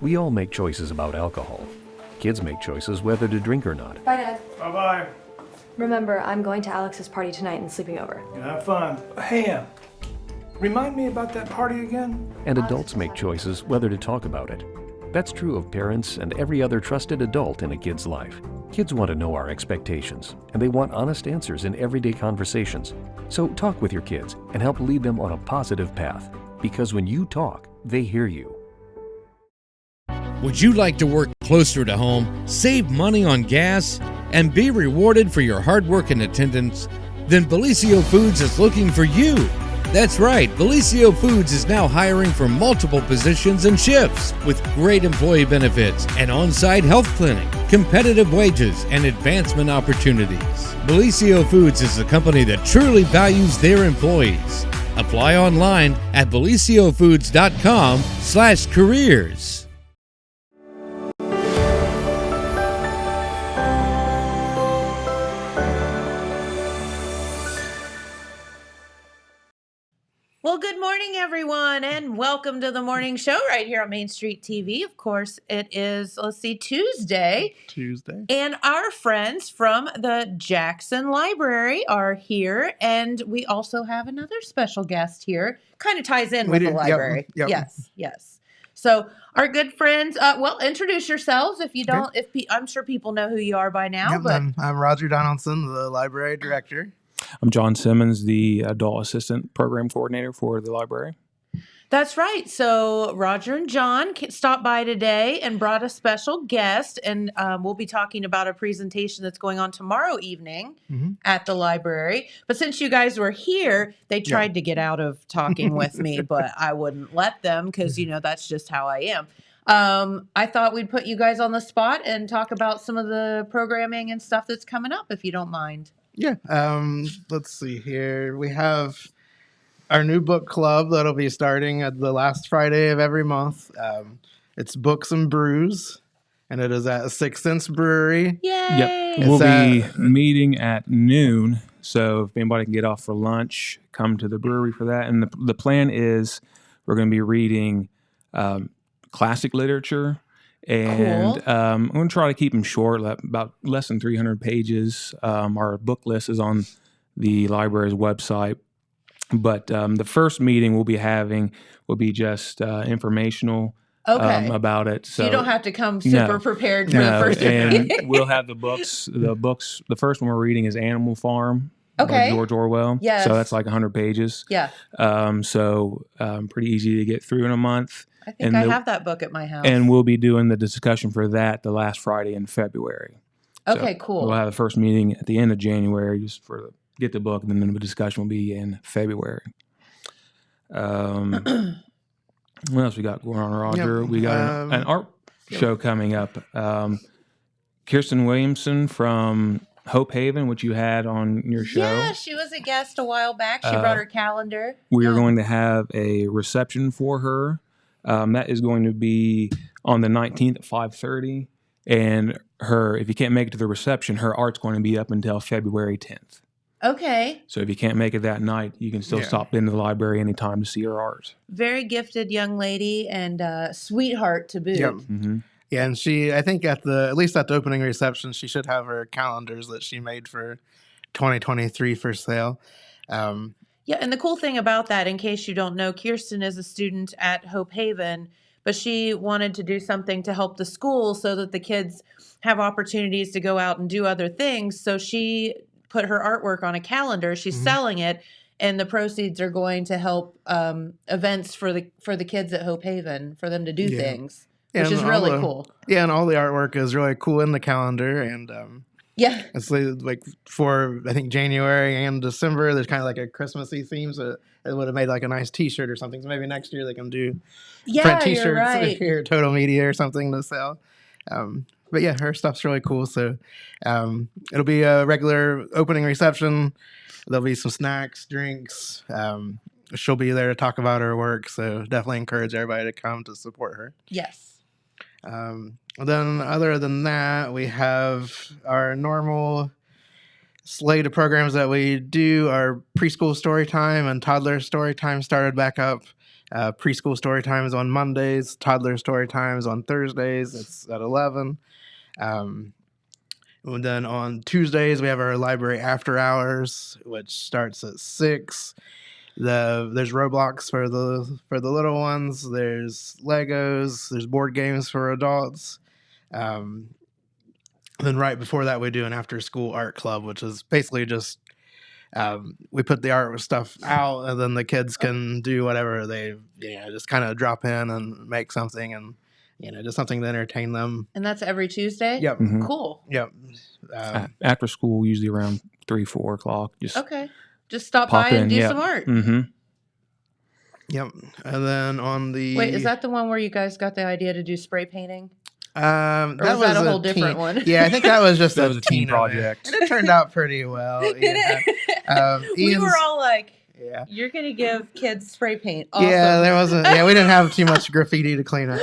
We all make choices about alcohol. Kids make choices whether to drink or not. Bye, Dad. Bye-bye. Remember, I'm going to Alex's party tonight and sleeping over. Have fun. Hey, remind me about that party again? And adults make choices whether to talk about it. That's true of parents and every other trusted adult in a kid's life. Kids want to know our expectations, and they want honest answers in everyday conversations. So talk with your kids and help lead them on a positive path. Because when you talk, they hear you. Would you like to work closer to home, save money on gas, and be rewarded for your hard work and attendance? Then Belicio Foods is looking for you. That's right, Belicio Foods is now hiring for multiple positions and shifts with great employee benefits, an on-site health clinic, competitive wages, and advancement opportunities. Belicio Foods is a company that truly values their employees. Apply online at beliciofoods.com/careers. Well, good morning, everyone, and welcome to the morning show right here on Main Street TV. Of course, it is, Tuesday. And our friends from the Jackson Library are here, and we also have another special guest here. Kind of ties in with the library. Yep. Yes. So our good friends, introduce yourselves if you don't. I'm sure people know who you are by now. Yep, but I'm Roger Donaldson, the library director. I'm John Simmons, the adult assistant program coordinator for the library. That's right. So Roger and John stopped by today and brought a special guest, and we'll be talking about a presentation that's going on tomorrow evening at the library. But since you guys were here, they tried to get out of talking with me, but I wouldn't let them because, that's just how I am. I thought we'd put you guys on the spot and talk about some of the programming and stuff that's coming up, if you don't mind. Yeah. Let's see here. We have our new book club that'll be starting at the last Friday of every month. It's Books and Brews, and it is at Sixth Sense Brewery. Yay! Yep. We'll be meeting at noon, so if anybody can get off for lunch, come to the brewery for that. And the plan is we're going to be reading classic literature. And Cool. I'm going to try to keep them short, about less than 300 pages. Our book list is on the library's website. But the first meeting we'll be having will be just informational about it. So you don't have to come super prepared for the first meeting. And we'll have the books. The first one we're reading is Animal Farm by George Orwell. Yes. So that's like 100 pages. Yeah. So pretty easy to get through in a month. I think I have that book at my house. And we'll be doing the discussion for that the last Friday in February. Okay, cool. We'll have the first meeting at the end of January just get the book, and then the discussion will be in February. What else we got going on, Roger? We got an art show coming up. Kirsten Williamson from Hope Haven, which you had on your show. Yeah, she was a guest a while back. She brought her calendar. We are going to have a reception for her. That is going to be on the 19th at 5:30. And if you can't make it to the reception, her art's going to be up until February 10th. Okay. So if you can't make it that night, you can still stop into the library anytime to see her art. Very gifted young lady and sweetheart to boot. Yep. Mm-hmm. Yeah, and she, I think at least at the opening reception, she should have her calendars that she made for 2023 for sale. Yeah, and the cool thing about that, in case you don't know, Kirsten is a student at Hope Haven, but she wanted to do something to help the school so that the kids have opportunities to go out and do other things. So she put her artwork on a calendar. She's selling it, and the proceeds are going to help events for the kids at Hope Haven for them to do things, which is really cool. Yeah, and all the artwork is really cool in the calendar, and it's like for I think January and December. There's kind of like a Christmassy theme, so it would have made like a nice T-shirt or something. So maybe next year they can do print T-shirts here at Total Media or something to sell. But yeah, her stuff's really cool. So it'll be a regular opening reception. There'll be some snacks, drinks. She'll be there to talk about her work. So definitely encourage everybody to come to support her. Yes. Then other than that, we have our normal slate of programs that we do. Our preschool story time and toddler story time started back up Preschool story times on Mondays, toddler story times on Thursdays. It's at 11. And then on Tuesdays, we have our library after hours, which starts at 6. There's Roblox for the little ones. There's Legos. There's board games for adults. Then right before that, we do an after school art club, which is basically just we put the art stuff out, and then the kids can do whatever they just kind of drop in and make something, and just something to entertain them. And that's every Tuesday? Yep. Mhm. Cool. Yep. After school, usually around 3-4 o'clock. Just stop pop by and in, do yeah. some art. Mm-hmm. Yep. And then on the Wait, is that the one where you guys got the idea to do spray painting? that was that a whole teen- different one? Yeah, I think that was just That a was a teen event. project. And it turned out pretty well. Yeah. We Ian's- were all like, yeah. you're going to give kids spray paint. Awesome. Yeah, there wasn't. Yeah, we didn't have too much graffiti to clean up.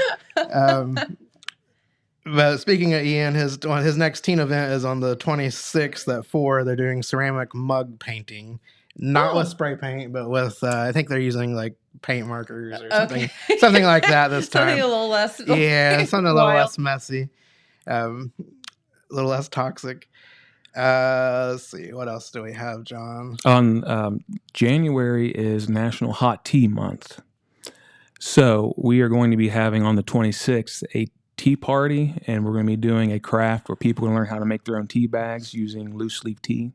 But speaking of Ian, his next teen event is on the 26th at 4. They're doing ceramic mug painting, not with spray paint, but with I think they're using like paint markers or something, something like that this time. Something a little less. Yeah, something a little wild. less messy, a little less toxic. Let's see, what else do we have, John? On January is National Hot Tea Month. So we are going to be having on the 26th a tea party, and we're going to be doing a craft where people can learn how to make their own tea bags using loose leaf tea.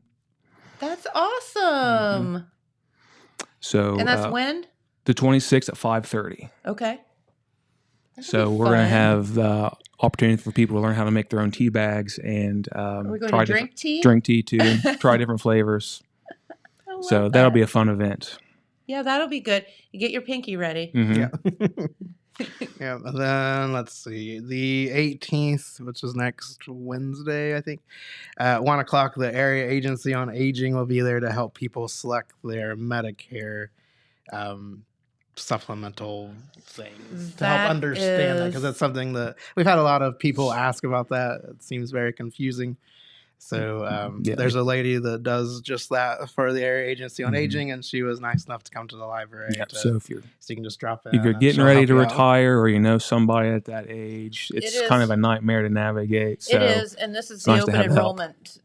That's awesome. Mm-hmm. So And that's when? The 26th at 5:30. Okay. So we're going to have the opportunity for people to learn how to make their own tea bags and Are we going try to drink tea? Drink tea too. Try different flavors. I love So that'll be a fun event. Yeah, that'll be good. You get your pinky ready. Mhm. Yeah. Yeah, and then let's see, the 18th, which is next Wednesday, I think, at 1 o'clock, the Area Agency on Aging will be there to help people select their Medicare supplemental things to help That understand that, because is- that's something that we've had a lot of people ask about. That it seems very confusing. So Yeah. there's a lady that does just that for the Area Agency on Mhm. Aging, and she was nice enough to come to the library. Yeah. to- So so you can just drop in. if you're and getting she'll ready help to you out. retire or you know somebody at that age, it's It kind is. of a nightmare to navigate. So It is, and this is it's the nice to open have help. enrollment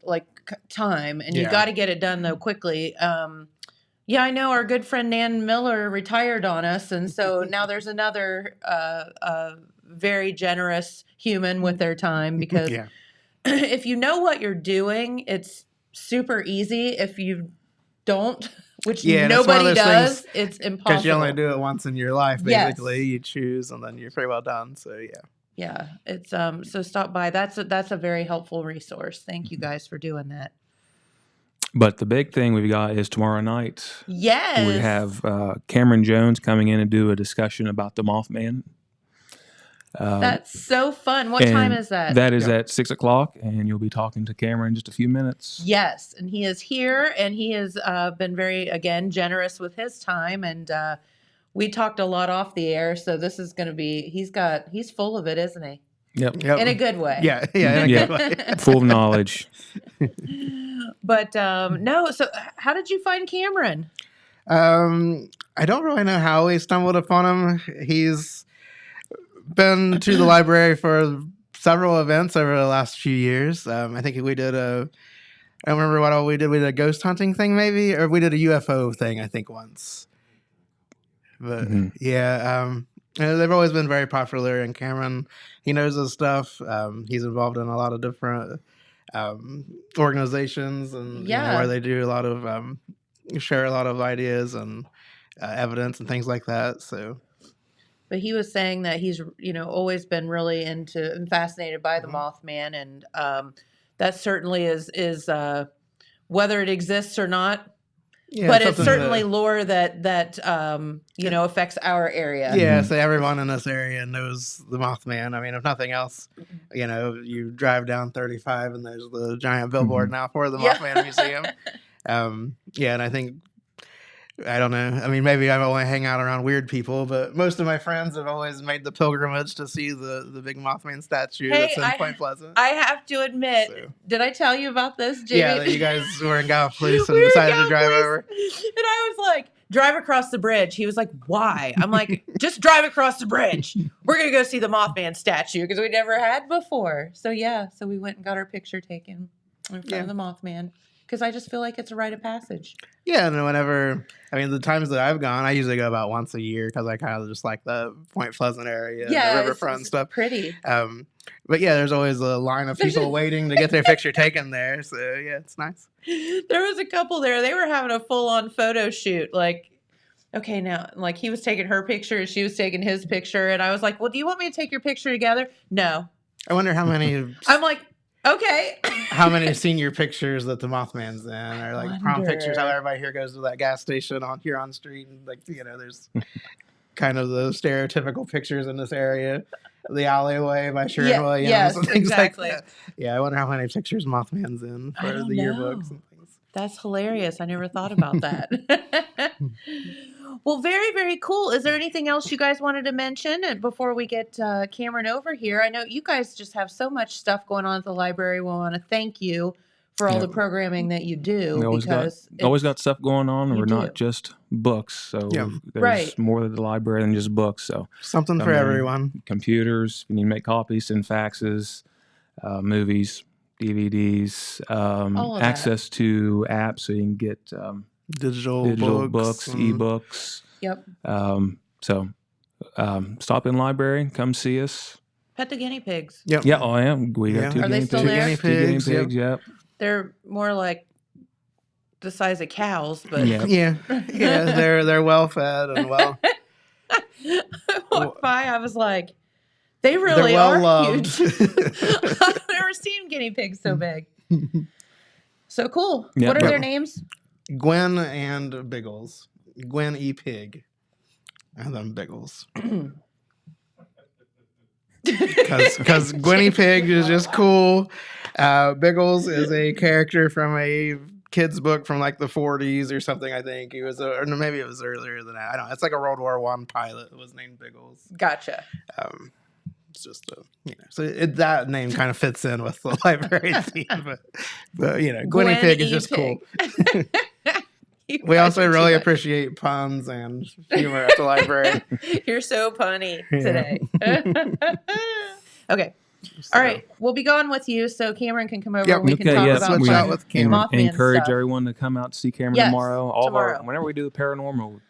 time, and you Yeah. got to get it done though quickly. Yeah, I know our good friend Nan Miller retired on us, and so now there's another very generous human with their time because Yeah. if you know what you're doing, it's super easy. If you don't, which Yeah, and it's one of nobody those does, things- it's impossible. Because you only do it once in your life, Yes. basically. You choose, and then you're pretty well done. So yeah. Yeah, it's so stop by. That's a very helpful resource. Thank you guys for doing that. But the big thing we've got is tomorrow night. Yes. We have Cameron Jones coming in and do a discussion about the Mothman. That's so fun. What time and is that? That is at 6 o'clock, and you'll be talking to Cameron in just a few minutes. Yes, and he is here, and he has been very, again, generous with his time, and we talked a lot off the air, so this is going to be, he's full of it, isn't he? Yep. Yep. In a good way. Yeah, yeah, in a Yeah. good way. Full of knowledge. But no, so how did you find Cameron? I don't really know how we stumbled upon him. He's been to the library for several events over the last few years. I think we did I don't remember what all we did. We did a ghost hunting thing, maybe, or we did a UFO thing, I think, once. But Mhm. yeah, they've always been very popular. And Cameron, he knows his stuff. He's involved in a lot of different organizations, and Yeah. where they do a lot of share a lot of ideas and evidence and things like that. So But he was saying that he's, always been really into and fascinated by the Mothman, and that certainly is whether it exists or not. yeah, But it's something certainly that- lore that affects our area. yeah. Mhm. So everyone in this area knows the Mothman. I mean, if nothing else, you drive down 35 and there's the giant billboard now for the Yeah. Mothman Museum. Yeah, and I think, I don't know. I mean, maybe I only hang out around weird people, but most of my friends have always made the pilgrimage to see the big Mothman statue Hey, that's in Point Pleasant. I have to admit, So- did I tell you about this, Jamie? Yeah, that you guys were in Golf Police and We were decided to down drive place, over. And I was like, drive across the bridge. He was like, why? I'm like, just drive across the bridge. We're going to go see the Mothman statue because we never had before. So yeah, so we went and got our picture taken in front of the Mothman because I just feel like it's a rite of passage. Yeah, and whenever, I mean, the times that I've gone, I usually go about once a year because I kind of just like the Point Pleasant area, and the riverfront and stuff. Pretty. But yeah, there's always a line of people waiting to get their picture taken there. So yeah, it's nice. There was a couple there. They were having a full-on photo shoot. Like, okay, now, like he was taking her picture and she was taking his picture. And I was like, well, do you want me to take your picture together? No. I wonder how many. I'm like, okay. How many senior pictures that the Mothman's in, or like prom pictures? How everybody here goes to that gas station on Huron Street, and like there's kind of the stereotypical pictures in this area, the alleyway by Sherwin Williams, yes, and things exactly. like that. Yeah, I wonder how many pictures Mothman's in for the yearbooks and things. That's hilarious. I never thought about that. Well, very, very cool. Is there anything else you guys wanted to mention before we get Cameron over here? I know you guys just have so much stuff going on at the library. We want to thank you for all the programming that you do. We always got stuff going on. We're not just books. So there's more to the library than just books. So something for everyone. Computers, you need to make copies, send faxes, movies, DVDs, access to apps so you can get digital books, ebooks. Yep. Stop in the library, come see us. Pet the guinea pigs. Yep. Yeah, I am. We got two Are they guinea still pigs. there? Two guinea pigs, yep. They're more like the size of cows, but yeah, they're well fed and well. I walked by, I was like, they really are loved. huge. I've never seen guinea pigs so big. So cool. Yeah, what are their names? Gwen and Biggles. Gwen E. Pig. And then Biggles. Because Gwenny Pig is just cool. Biggles is a character from a kid's book from like the 40s or something, I think. He was, or maybe it was earlier than that. I don't know. It's like a World War I pilot that was named Biggles. Gotcha. It's just so that name kind of fits in with the library theme, but Gwenny Pig is just cool. We also really appreciate puns and humor at the library. You're so punny today. Okay. All right. We'll be going with you so Cameron can come over and we can talk about switch out with Cameron. And encourage stuff. everyone to come out to see Cameron tomorrow. Whenever we do the paranormal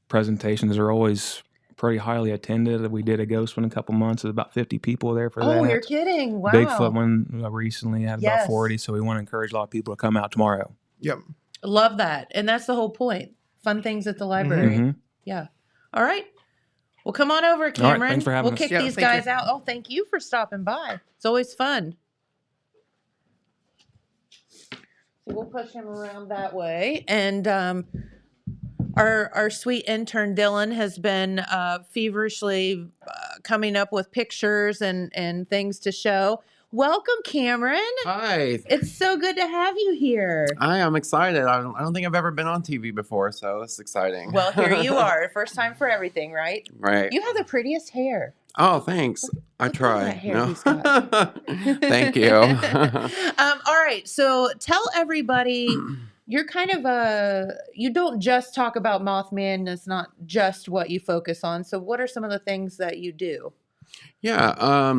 presentations, they're always pretty highly attended. We did a ghost one a couple months. There's about 50 people there for that. Oh, you're kidding. Wow. Bigfoot one recently had about 40. So we want to encourage a lot of people to come out tomorrow. Yep. Love that. And that's the whole point. Fun things at the library. Mm-hmm. Yeah. All right. Well, come on over, Cameron. All right, thanks for having us. We'll kick these guys out. Oh, thank you for stopping by. It's always fun. So we'll push him around that way. And our sweet intern, Dylan, has been feverishly coming up with pictures and things to show. Welcome, Cameron. Hi. It's so good to have you here. I'm excited. I don't think I've ever been on TV before, so it's exciting. Well, here you are. First time for everything, right? Right. You have the prettiest hair. Oh, thanks. I Look try. at that hair he's got. Thank you. All right. So tell everybody, you're kind of you don't just talk about Mothman. It's not just what you focus on. So what are some of the things that you do? Yeah.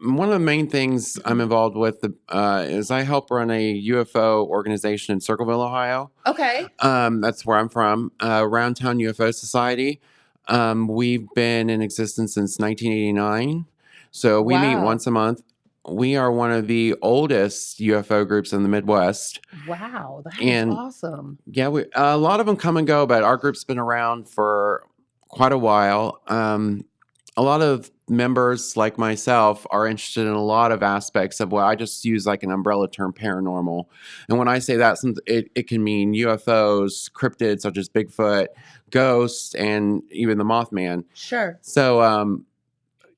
One of the main things I'm involved with is I help run a UFO organization in Circleville, Ohio. Okay. That's where I'm from. Roundtown UFO Society. We've been in existence since 1989. So we meet once a month. We are one of the oldest UFO groups in the Midwest. Wow, that's awesome. Yeah, a lot of them come and go, but our group's been around for quite a while. A lot of members like myself are interested in a lot of aspects of what I just use like an umbrella term, paranormal. And when I say that, it can mean UFOs, cryptids such as Bigfoot, ghosts, and even the Mothman. Sure. So,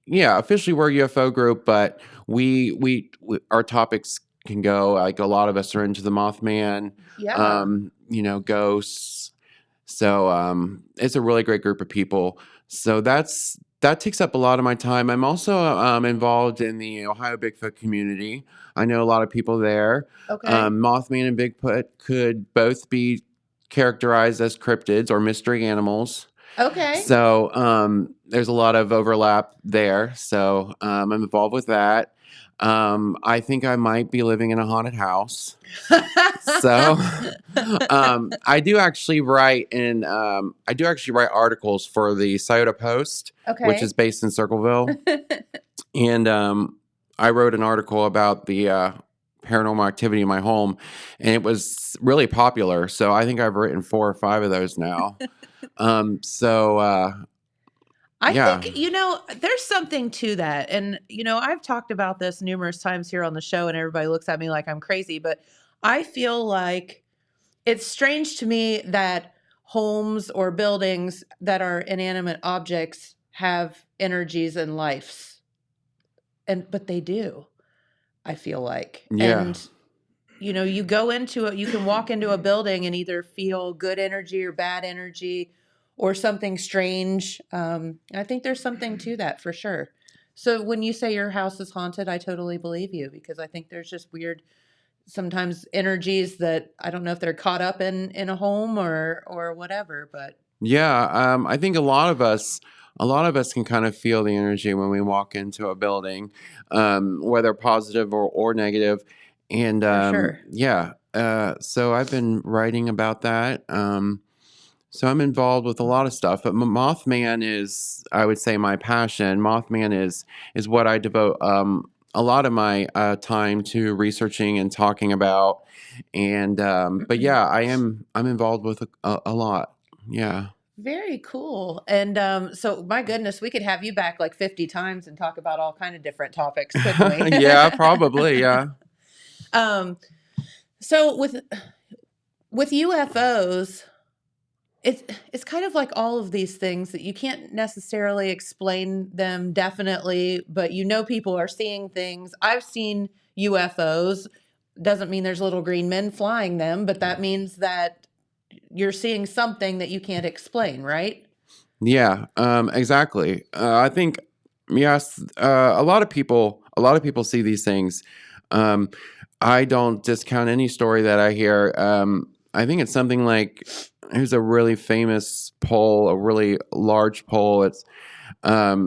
officially we're a UFO group, but we our topics can go, like a lot of us are into the Mothman, ghosts. So it's a really great group of people. So that takes up a lot of my time. I'm also involved in the Ohio Bigfoot community. I know a lot of people there. Okay. Mothman and Bigfoot could both be characterized as cryptids or mystery animals. Okay. So there's a lot of overlap there. So I'm involved with that. I think I might be living in a haunted house. So I do actually write articles for the Scioto Post, which is based in Circleville. And I wrote an article about the paranormal activity in my home, and it was really popular. So I think I've written 4 or 5 of those now. I think, there's something to that. And, I've talked about this numerous times here on the show, and everybody looks at me like I'm crazy, but I feel like it's strange to me that homes or buildings that are inanimate objects have energies and lives. But they do, I feel like. Yeah. And, you go into it, you can walk into a building and either feel good energy or bad energy or something strange. I think there's something to that for sure. So when you say your house is haunted, I totally believe you, because I think there's just weird, sometimes energies that I don't know if they're caught up in a home or whatever, but. Yeah. I think a lot of us can kind of feel the energy when we walk into a building, whether positive or negative. And For sure. yeah. So I've been writing about that. So I'm involved with a lot of stuff, but Mothman is, I would say, my passion. Mothman is what I devote a lot of my time to researching and talking about. And but yeah, I'm involved with a lot. Yeah. Very cool. And so my goodness, we could have you back like 50 times and talk about all kind of different topics, couldn't we? Yeah, probably. Yeah. So with UFOs, it's kind of like all of these things that you can't necessarily explain them definitely, but people are seeing things. I've seen UFOs. Doesn't mean there's little green men flying them, but that means that you're seeing something that you can't explain, right? Yeah, exactly. I think, yes, a lot of people see these things. I don't discount any story that I hear. I think it's something like, here's a really famous poll, a really large poll. It's, I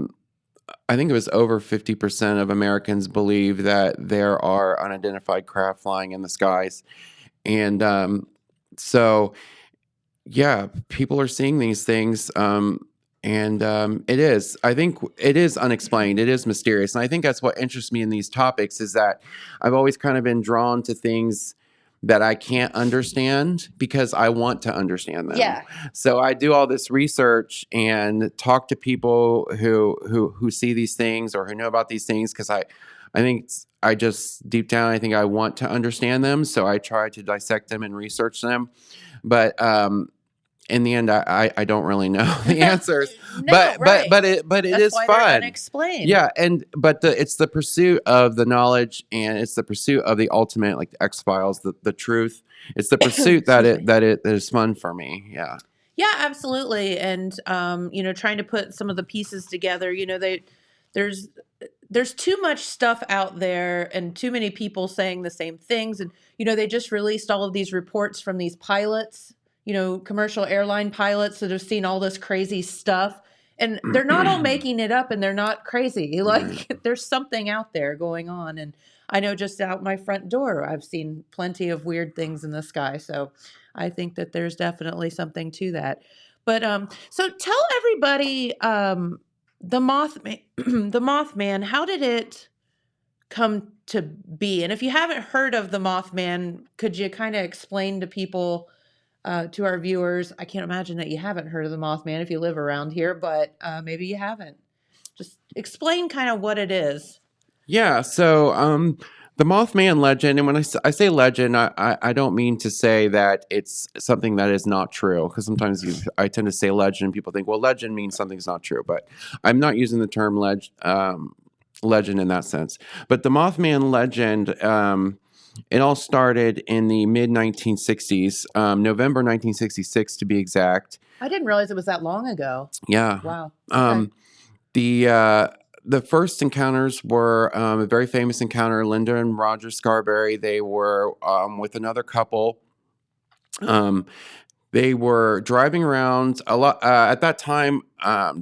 think it was over 50% of Americans believe that there are unidentified craft flying in the skies. And so, yeah, people are seeing these things. I think it is unexplained. It is mysterious. And I think that's what interests me in these topics, is that I've always kind of been drawn to things that I can't understand because I want to understand them. Yeah. So I do all this research and talk to people who see these things or who know about these things, because I think I just deep down, I think I want to understand them. So I try to dissect them and research them. But in the end, I don't really know the answers. No, right. But it That's is why they're fun. unexplained. Yeah, but it's the pursuit of the knowledge, and it's the pursuit of the ultimate, like the X-Files, the truth. It's the pursuit that is fun for me. Yeah. Yeah, absolutely. And trying to put some of the pieces together, there's too much stuff out there and too many people saying the same things. And they just released all of these reports from these pilots, commercial airline pilots that have seen all this crazy stuff. And they're not all making it up, and they're not crazy. Like, there's something out there going on. And I know just out my front door, I've seen plenty of weird things in the sky. So I think that there's definitely something to that. But so tell everybody, the Mothman, the Mothman, how did it come to be? And if you haven't heard of the Mothman, could you kind of explain to people, to our viewers? I can't imagine that you haven't heard of the Mothman if you live around here, but maybe you haven't. Just explain kind of what it is. Yeah. So the Mothman legend, and when I say legend, I don't mean to say that it's something that is not true, because sometimes I tend to say legend, and people think, well, legend means something's not true, but I'm not using the term legend in that sense. But the Mothman legend, it all started in the mid 1960s, November 1966 to be exact. I didn't realize it was that long ago. Yeah. Wow. Okay. The first encounters were a very famous encounter. Linda and Roger Scarberry, they were with another couple. They were driving around a lot at that time,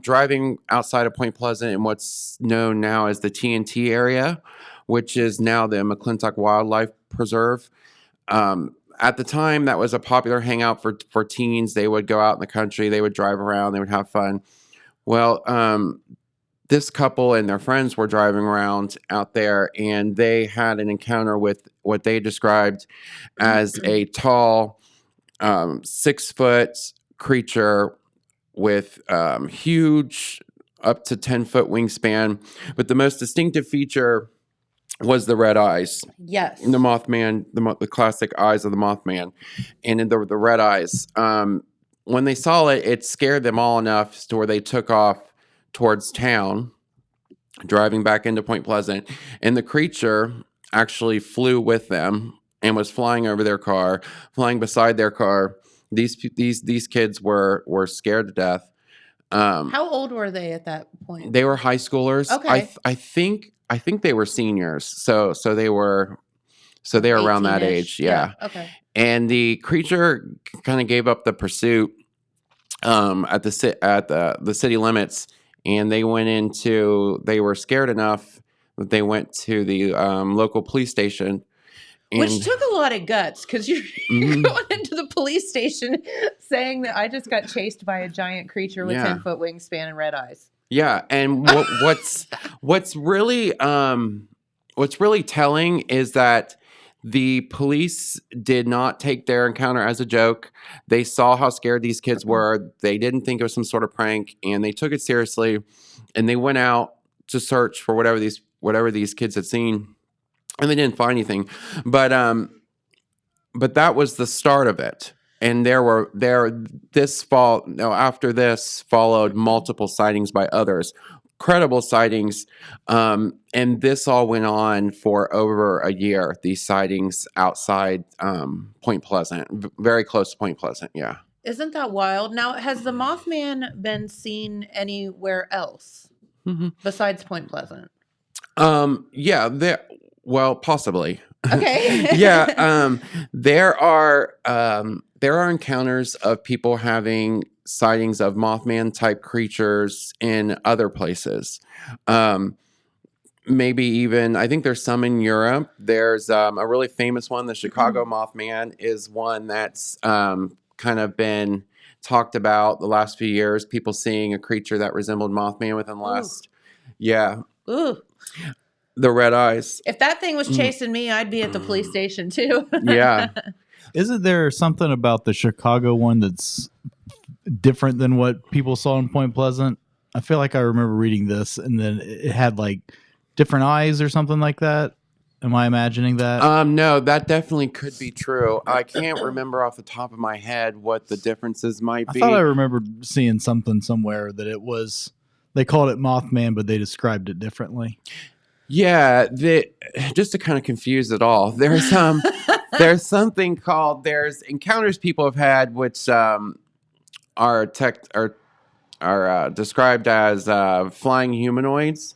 driving outside of Point Pleasant in what's known now as the TNT area, which is now the McClintock Wildlife Preserve. At the time, that was a popular hangout for teens. They would go out in the country, they would drive around, they would have fun. Well, this couple and their friends were driving around out there, and they had an encounter with what they described as a tall, 6-foot creature with huge, up to 10-foot wingspan. But the most distinctive feature was the red eyes. Yes. The Mothman, the classic eyes of the Mothman, and in the red eyes. When they saw it, it scared them all enough to where they took off towards town, driving back into Point Pleasant, and the creature actually flew with them and was flying over their car, flying beside their car. These kids were scared to death. How old were they at that point? They were high schoolers. Okay. I think they were seniors. So they were around that age. Yeah. Okay. And the creature kind of gave up the pursuit at the city limits, and they were scared enough that they went to the local police station. Which took a lot of guts, because you're going into the police station saying that I just got chased by a giant creature with 10-foot wingspan and red eyes. Yeah, and what's really telling is that the police did not take their encounter as a joke. They saw how scared these kids were. They didn't think it was some sort of prank, and they took it seriously. And they went out to search for whatever these kids had seen, and they didn't find anything. But that was the start of it. And after this followed multiple sightings by others, credible sightings. And this all went on for over a year, these sightings outside Point Pleasant, very close to Point Pleasant. Yeah. Isn't that wild? Now, has the Mothman been seen anywhere else besides Point Pleasant? Yeah, possibly. Okay. Yeah. There are encounters of people having sightings of Mothman type creatures in other places. Maybe even, I think there's some in Europe. There's a really famous one. The Chicago Mothman is one that's kind of been talked about the last few years. People seeing a creature that resembled Mothman within the last, Ooh. The red eyes. If that thing was chasing me, I'd be at the police station too. Yeah. Isn't there something about the Chicago one that's different than what people saw in Point Pleasant? I feel like I remember reading this, and then it had like different eyes or something like that. Am I imagining that? No, that definitely could be true. I can't remember off the top of my head what the differences might be. I thought I remembered seeing something somewhere that it was, they called it Mothman, but they described it differently. Yeah, just to kind of confuse it all, there's something called, there's encounters people have had which are described as flying humanoids.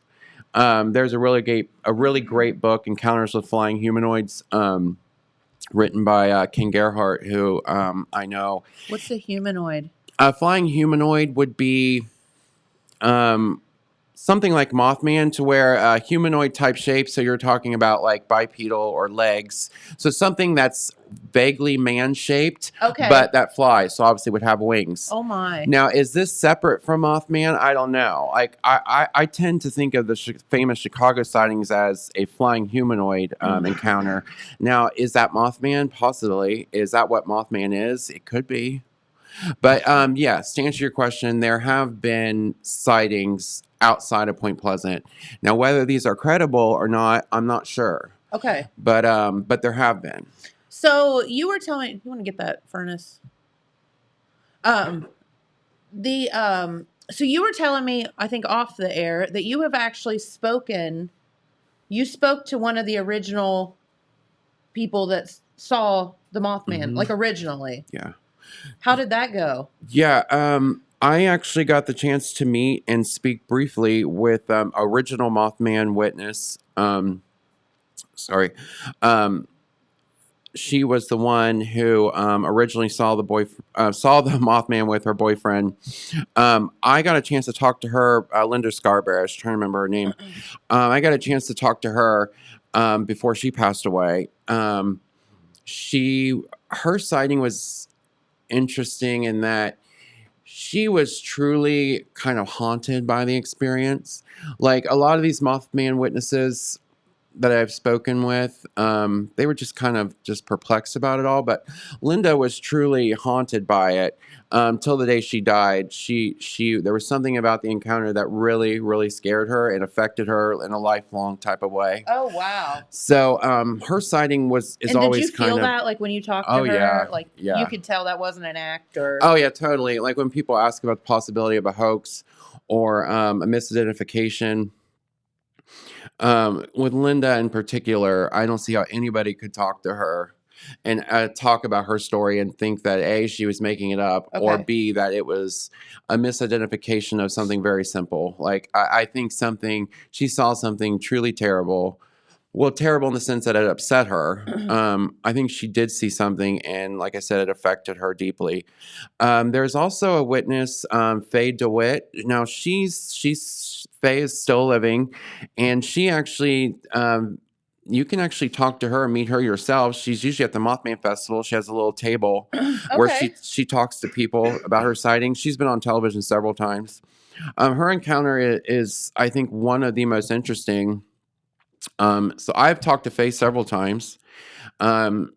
There's a really great book, Encounters with Flying Humanoids, written by Ken Gerhardt, who I know. What's a humanoid? A flying humanoid would be something like Mothman, to where a humanoid type shape. So you're talking about like bipedal or legs. So something that's vaguely man shaped, but that flies. So obviously would have wings. Oh my. Now, is this separate from Mothman? I don't know. Like I tend to think of the famous Chicago sightings as a flying humanoid encounter. Now, is that Mothman? Possibly. Is that what Mothman is? It could be. But yes, to answer your question, there have been sightings outside of Point Pleasant. Now, whether these are credible or not, I'm not sure. Okay. But there have been. So you were telling me, you want to get that furnace? So you were telling me, I think off the air, that you have actually spoken. You spoke to one of the original people that saw the Mothman, like originally. Yeah. How did that go? Yeah, I actually got the chance to meet and speak briefly with original Mothman witness. she was the one who originally saw the Mothman with her boyfriend. I got a chance to talk to her, Linda Scarborough. I was trying to remember her name. I got a chance to talk to her before she passed away. Her sighting was interesting in that she was truly kind of haunted by the experience. Like a lot of these Mothman witnesses that I've spoken with, they were just kind of just perplexed about it all. But Linda was truly haunted by it till the day she died. There was something about the encounter that really, really scared her and affected her in a lifelong type of way. Oh wow! So her sighting is always did you feel kind of. that like when you talked to her, Yeah, like yeah. you could tell that wasn't an act or? Oh yeah, totally. Like when people ask about the possibility of a hoax or a misidentification. With Linda in particular, I don't see how anybody could talk to her and talk about her story and think that A, she was making it up, or B, that it was a misidentification of something very simple. Like I think she saw something truly terrible. Well, terrible in the sense that it upset her. I think she did see something, and like I said, it affected her deeply. There's also a witness, Faye DeWitt. Now, Faye is still living, and she actually, you can actually talk to her and meet her yourself. She's usually at the Mothman Festival. She has a little table where she talks to people about her sightings. She's been on television several times. Her encounter is, I think, one of the most interesting. So I've talked to Faye several times. And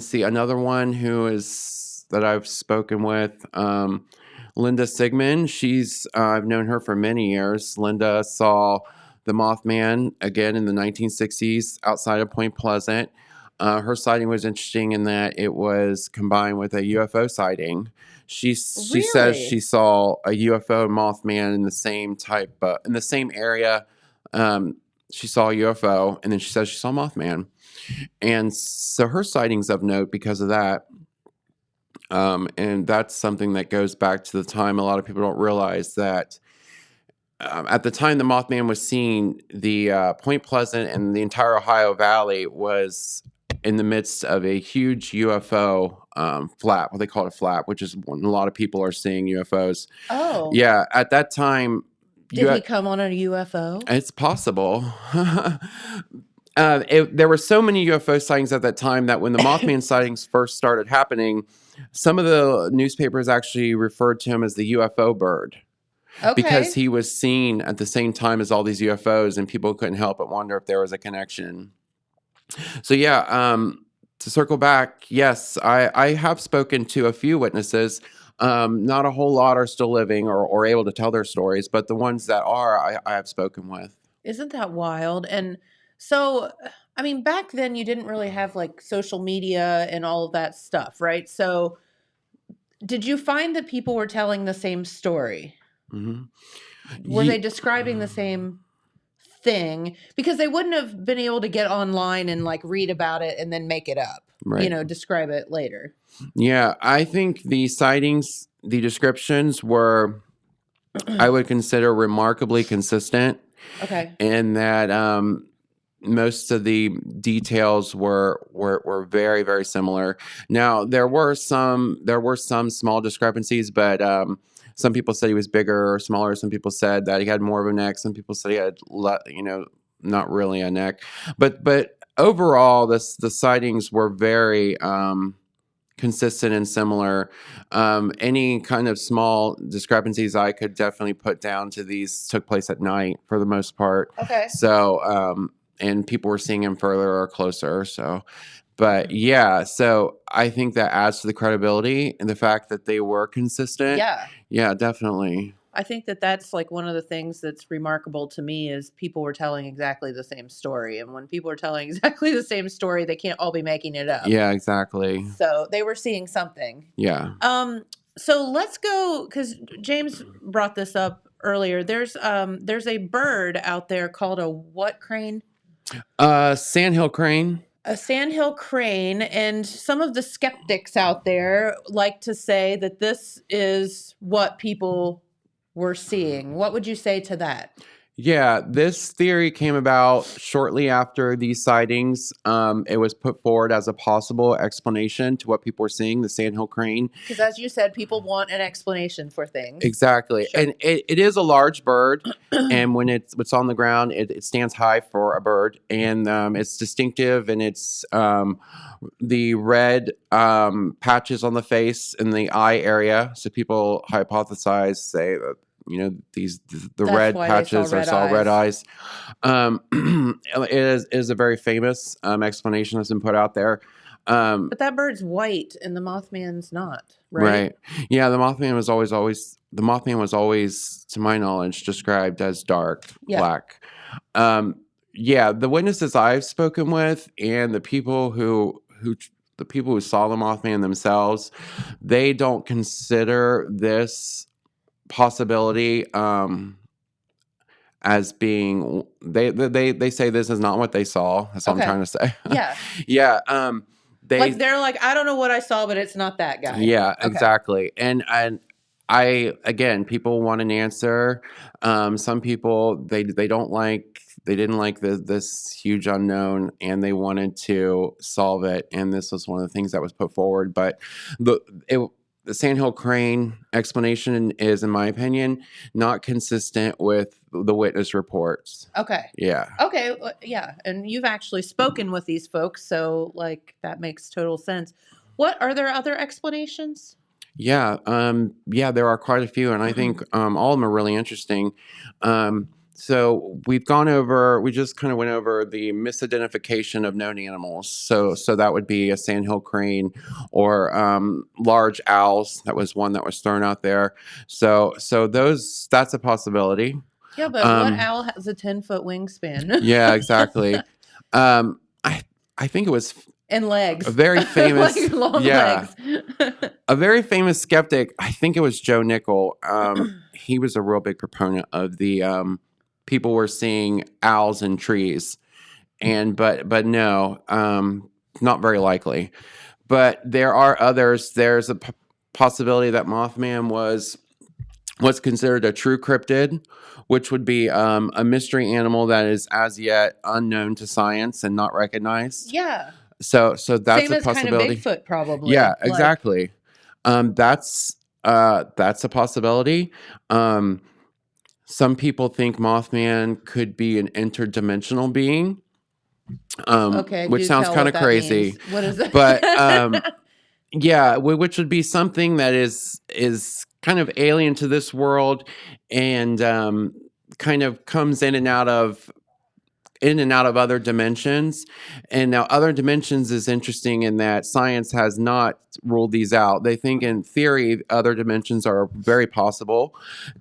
see another one that I've spoken with, Linda Sigmund. I've known her for many years. Linda saw the Mothman again in the 1960s outside of Point Pleasant. Her sighting was interesting in that it was combined with a UFO sighting. She says she saw a UFO Mothman in the same area. She saw a UFO, and then she says she saw Mothman. And so her sightings of note because of that. And that's something that goes back to the time. A lot of people don't realize that at the time the Mothman was seen, the Point Pleasant and the entire Ohio Valley was in the midst of a huge UFO flap. What they call it a flap, which is when a lot of people are seeing UFOs. Oh. Yeah, at that time. Did he come on a UFO? It's possible. There were so many UFO sightings at that time that when the Mothman sightings first started happening, some of the newspapers actually referred to him as the UFO bird. Because he was seen at the same time as all these UFOs, and people couldn't help but wonder if there was a connection. So yeah, to circle back, yes, I have spoken to a few witnesses. Not a whole lot are still living or able to tell their stories, but the ones that are, I have spoken with. Isn't that wild? And so, I mean, back then you didn't really have like social media and all of that stuff, right? So did you find that people were telling the same story? Mm-hmm. Were they describing the same thing? Because they wouldn't have been able to get online and like read about it and then make it up, right. Describe it later. Yeah, I think the sightings, the descriptions were, I would consider remarkably consistent. Okay. And that most of the details were very, very similar. Now, there were some small discrepancies, but some people said he was bigger or smaller. Some people said that he had more of a neck. Some people said he had, not really a neck. But overall, the sightings were very consistent and similar. Any kind of small discrepancies I could definitely put down to these took place at night for the most part. Okay. So, and people were seeing him further or closer. So, but yeah, so I think that adds to the credibility and the fact that they were consistent. Yeah. Yeah, definitely. I think that that's like one of the things that's remarkable to me is people were telling exactly the same story. And when people are telling exactly the same story, they can't all be making it up. Yeah, exactly. So they were seeing something. Yeah. So let's go, because James brought this up earlier. There's a bird out there called a what crane? Sandhill crane. A sandhill crane, and some of the skeptics out there like to say that this is what people were seeing. What would you say to that? Yeah, this theory came about shortly after these sightings. It was put forward as a possible explanation to what people were seeing, the sandhill crane. Because as you said, people want an explanation for things. Exactly. Sure. And it is a large bird. And when it's on the ground, it stands high for a bird. And it's distinctive, and it's the red patches on the face and the eye area. So people hypothesize, say that, the red patches saw red eyes. It is a very famous explanation that's been put out there. But that bird's white and the Mothman's not, right? Yeah, the Mothman was always, to my knowledge, described as dark black. The witnesses I've spoken with and the people who saw the Mothman themselves, they don't consider this possibility as being, they say this is not what they saw. That's what I'm trying to say. Yeah. They're like, I don't know what I saw, but it's not that guy. Yeah, exactly. And I again, people want an answer. Some people they didn't like this huge unknown, and they wanted to solve it. And this was one of the things that was put forward. But the sandhill crane explanation is, in my opinion, not consistent with the witness reports. Okay. Yeah. Okay. Yeah. And you've actually spoken with these folks, so that makes total sense. What are there other explanations? Yeah. There are quite a few, and I think all of them are really interesting. So we just kind of went over the misidentification of known animals. So that would be a sandhill crane or large owls. That was one that was thrown out there. So that's a possibility. Yeah, but what owl has a 10-foot wingspan? Yeah, exactly. I think it was and legs. A very famous, long legs. A very famous skeptic. I think it was Joe Nickel. He was a real big proponent of the people were seeing owls in trees, but no, not very likely. But there are others. There's a possibility that Mothman was considered a true cryptid, which would be a mystery animal that is as yet unknown to science and not recognized. Yeah. So that's same a as possibility. Kind of Bigfoot, probably. Yeah, exactly. That's a possibility. Some people think Mothman could be an interdimensional being. Which sounds kind of crazy. Means. What is it? But yeah, which would be something that is kind of alien to this world, and kind of comes in and out of other dimensions. And now other dimensions is interesting in that science has not ruled these out. They think in theory other dimensions are very possible,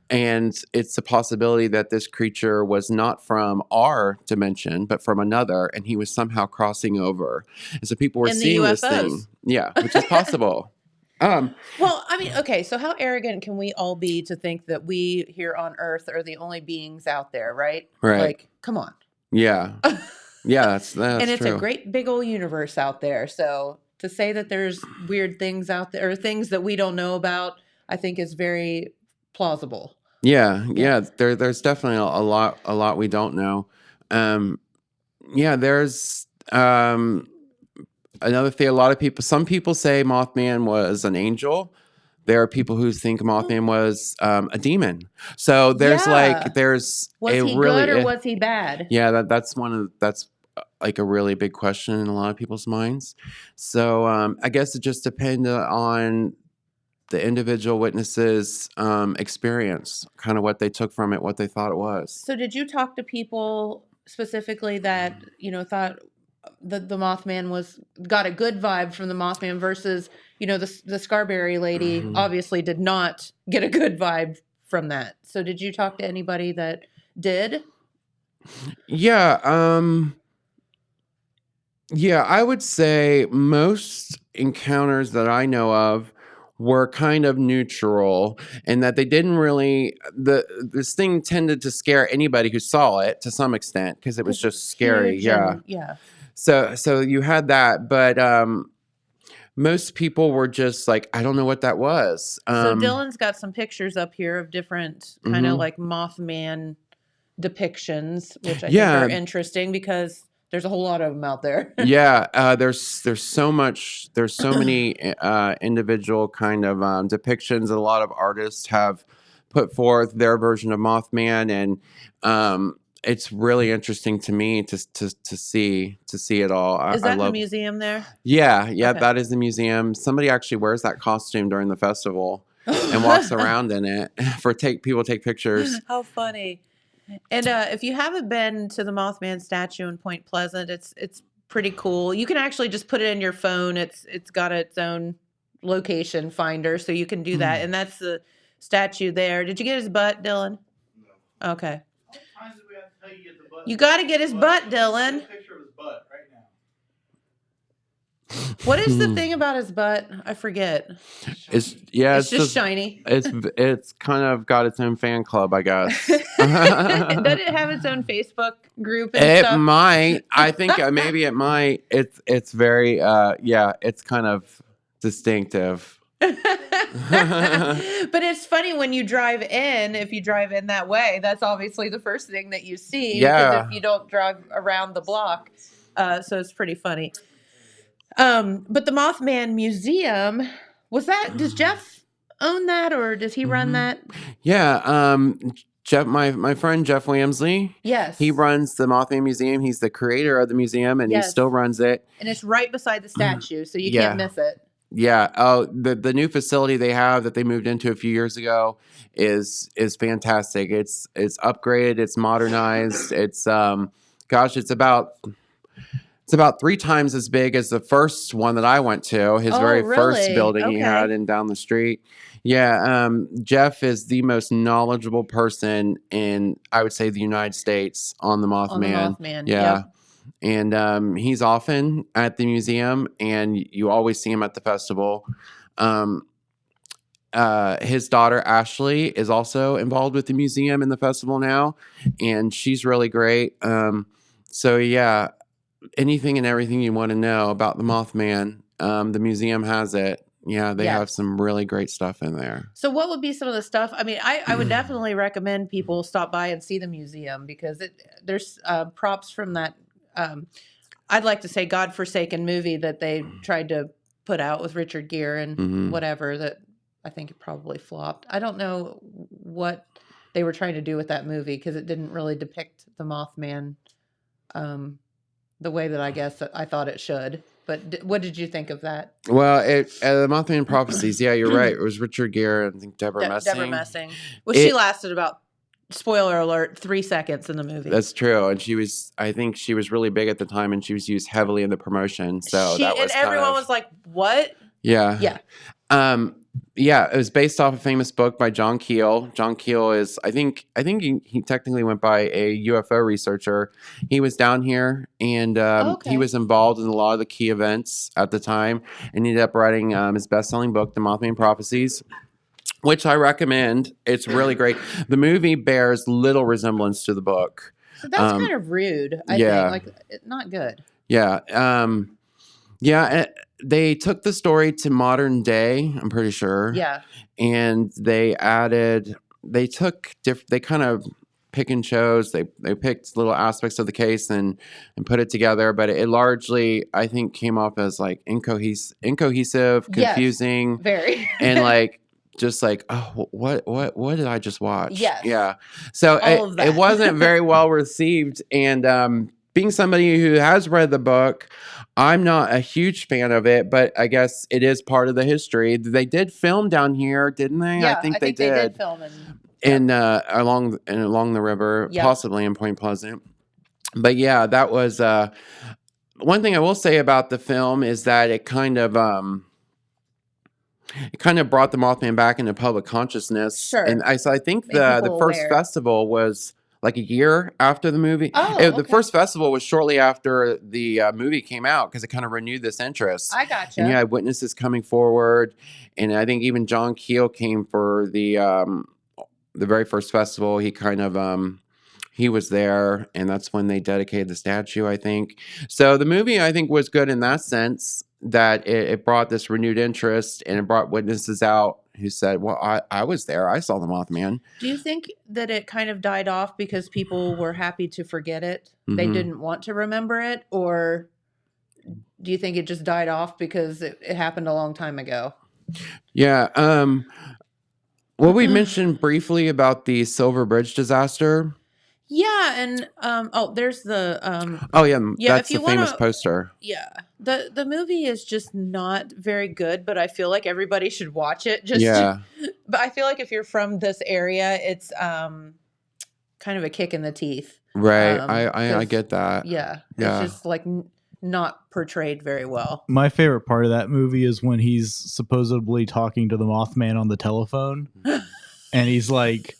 and it's a possibility that this creature was not from our dimension but from another, and he was somehow crossing over. And so people were seeing this thing. Yeah, which is possible. Well, I mean, okay, so how arrogant can we all be to think that we here on Earth are the only beings out there, right? Right. Come on. Yeah. Yeah, that's and it's true. a great big old universe out there. So to say that there's weird things out there or things that we don't know about, I think is very plausible. Yeah. There's definitely a lot we don't know. There's another thing. Some people say Mothman was an angel. There are people who think Mothman was a demon. So there's was he good or was he bad? Yeah, that's like a really big question in a lot of people's minds. So I guess it just depends on the individual witnesses' experience, kind of what they took from it, what they thought it was. So did you talk to people specifically that thought the Mothman got a good vibe from the Mothman versus the Scarberry lady obviously did not get a good vibe from that. So did you talk to anybody that did? Yeah. I would say most encounters that I know of were kind of neutral, and that they didn't really this thing tended to scare anybody who saw it to some extent because it was just scary. Yeah. So you had that, but most people were just like, I don't know what that was. So Dylan's got some pictures up here of different kind of like Mothman depictions, which I think are interesting because there's a whole lot of them out there. There's so many individual kind of depictions that a lot of artists have put forth their version of Mothman, and it's really interesting to me to see it all. Is that the museum there? Yeah, okay. That is the museum. Somebody actually wears that costume during the festival and walks around in it people take pictures. How funny. And if you haven't been to the Mothman statue in Point Pleasant, it's pretty cool. You can actually just put it in your phone. It's got its own location finder, so you can do that. And that's the statue there. Did you get his butt, Dylan? No. Okay. You got to get his butt, Dylan. What is the thing about his butt? I forget. It's just shiny. It's kind of got its own fan club, I guess. Does it have its own Facebook group and stuff? It might. I think maybe it might. It's very it's kind of distinctive. But it's funny when you drive in, if you drive in that way, that's obviously the first thing that you see. Because if you don't drive around the block. So it's pretty funny. But the Mothman Museum, does Jeff own that, or does he run that? Yeah. Jeff, my friend Jeff Wamsley. Yes. He runs the Mothman Museum. He's the creator of the museum, and he still runs it. And it's right beside the statue, so you can't miss it. Yeah. Oh, the new facility they have that they moved into a few years ago is fantastic. It's upgraded. It's modernized. It's it's about 3 times as big as the first one that I went to. His first building he had down the street. Yeah. Jeff is the most knowledgeable person in, I would say, the United States on the Mothman. Yeah. Yep. And he's often at the museum, and you always see him at the festival. His daughter Ashley is also involved with the museum and the festival now, and she's really great. So yeah, anything and everything you want to know about the Mothman, the museum has it. Yeah, they have some really great stuff in there. So what would be some of the stuff? I mean, I would definitely recommend people stop by and see the museum, because there's props from that, I'd like to say, godforsaken movie that they tried to put out with Richard Gere and whatever, that I think it probably flopped. I don't know what they were trying to do with that movie, because it didn't really depict the Mothman the way that I guess that I thought it should. But what did you think of that? Well, the Mothman Prophecies, yeah, you're right. It was Richard Gere and I think Deborah Messing. Deborah Messing. Well, she lasted about, spoiler alert, 3 seconds in the movie. That's true. And I think she was really big at the time, and she was used heavily in the promotion. So that was everyone was like, what? Yeah. Yeah. Yeah, it was based off a famous book by John Keel. John Keel is, I think he technically went by a UFO researcher. He was down here, and he was involved in a lot of the key events at the time, and he ended up writing his best-selling book, The Mothman Prophecies, which I recommend. It's really great. The movie bears little resemblance to the book. So that's kind of rude, I think. Like, not good. Yeah. They took the story to modern day, I'm pretty sure. Yeah. And they kind of pick and chose. They picked little aspects of the case and put it together, but it largely, I think, came off as like incohesive, confusing. Yes, very. And like, just like, oh, what did I just watch? Yes. Yeah. So it wasn't very well received. And being somebody who has read the book, I'm not a huge fan of it, but I guess it is part of the history. They did film down here, didn't they? Yeah, I think they did film along the river, possibly in Point Pleasant. But yeah, that was one thing I will say about the film is that it kind of brought the Mothman back into public consciousness. Sure. And I think the first festival was like a year after the movie. The first festival was shortly after the movie came out, because it kind of renewed this interest. I gotcha. And you had witnesses coming forward, and I think even John Keel came for the very first festival. He kind of he was there, and that's when they dedicated the statue, I think. So the movie, I think, was good in that sense. that it brought this renewed interest, and it brought witnesses out who said, well, I was there. I saw the Mothman. Do you think that it kind of died off because people were happy to forget it? They didn't want to remember it? Or do you think it just died off because it happened a long time ago? Yeah. Well, we mentioned briefly about the Silver Bridge disaster. Yeah, and there's the that's the famous poster. Yeah. The movie is just not very good, but I feel like everybody should watch it. But I feel like if you're from this area, it's kind of a kick in the teeth. Right. I get that. Yeah. It's just like not portrayed very well. My favorite part of that movie is when he's supposedly talking to the Mothman on the telephone and he's like,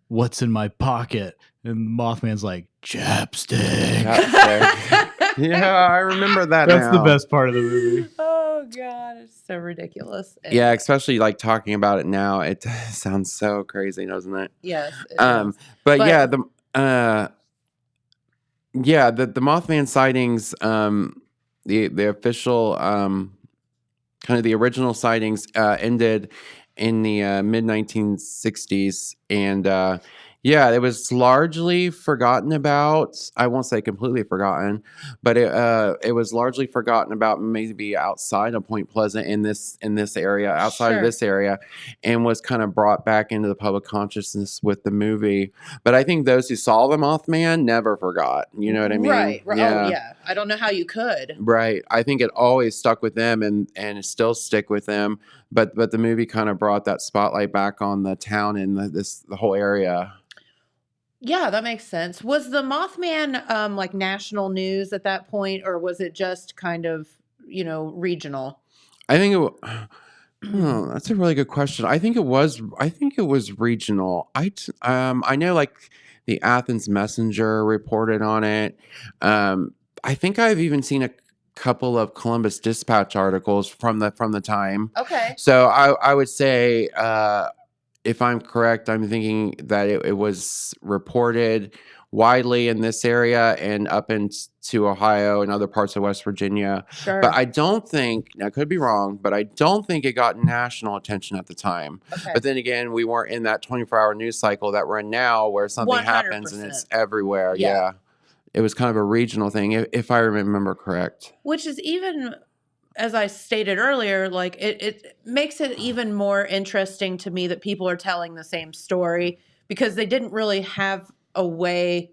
what's in my pocket? And the Mothman's like, chapstick. Yeah, I remember that. That's the best part of the movie. Oh God, it's so ridiculous. Yeah, especially like talking about it now, it sounds so crazy, doesn't it? Yes. But yeah, the Mothman sightings, the official kind of the original sightings ended in the mid 1960s, and it was largely forgotten about. I won't say completely forgotten, but it was largely forgotten about, maybe outside of Point Pleasant in this area, outside of this area, and was kind of brought back into the public consciousness with the movie. But I think those who saw the Mothman never forgot. You know what I mean? Right. Yeah. Oh, yeah. I don't know how you could. Right. I think it always stuck with them and it still stick with them. But the movie kind of brought that spotlight back on the town and the whole area. Yeah, that makes sense. Was the Mothman like national news at that point, or was it just kind of, regional? I think that's a really good question. I think it was regional. I know like the Athens Messenger reported on it. I think I've even seen a couple of Columbus Dispatch articles from the time. Okay. So I would say, if I'm correct, I'm thinking that it was reported widely in this area and up into Ohio and other parts of West Virginia. Sure. But I don't think, I could be wrong, but I don't think it got national attention at the time. Okay. But then again, we weren't in that 24-hour news cycle that we're in now where something 100%. happens and it's everywhere. Yeah. It was kind of a regional thing, if I remember correct. Which is even, as I stated earlier, like it makes it even more interesting to me that people are telling the same story because they didn't really have a way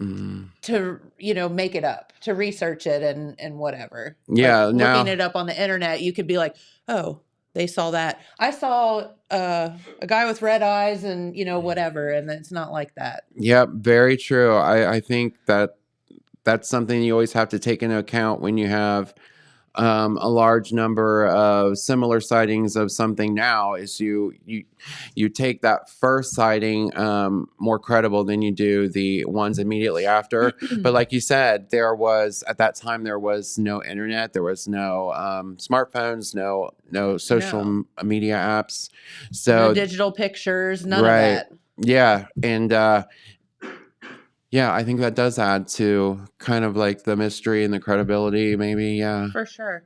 to, make it up, to research it and whatever. Yeah. Like, looking it up on the internet, you could be like, oh, they saw that. I saw a guy with red eyes and, whatever. And it's not like that. Yep. Very true. I think that's something you always have to take into account when you have a large number of similar sightings of something now is you take that first sighting more credible than you do the ones immediately after. But like you said, at that time there was no internet, there was no smartphones, no social media apps, so no digital pictures, none of that. Yeah, and I think that does add to kind of like the mystery and the credibility, maybe. Yeah, for sure.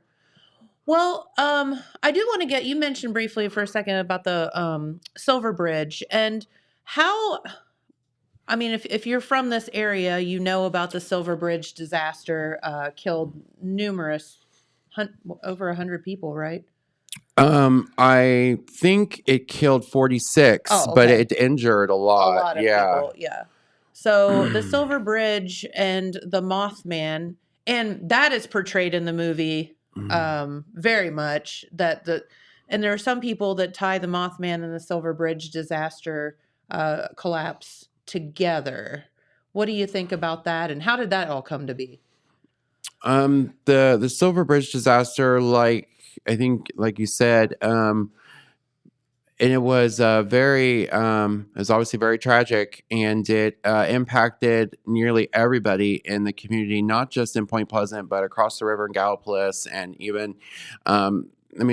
Well, I do want to you mentioned briefly for a second about the Silver Bridge and how, I mean, if you're from this area, you know about the Silver Bridge disaster, killed over 100 people, right? I think it killed 46, but it injured a lot. A lot of people, yeah. So the Silver Bridge and the Mothman, and that is portrayed in the movie very much. And there are some people that tie the Mothman and the Silver Bridge disaster collapse together. What do you think about that, and how did that all come to be? The Silver Bridge disaster, like I think, like you said, and it was it was obviously very tragic, and it impacted nearly everybody in the community, not just in Point Pleasant, but across the river in Gallipolis, and even,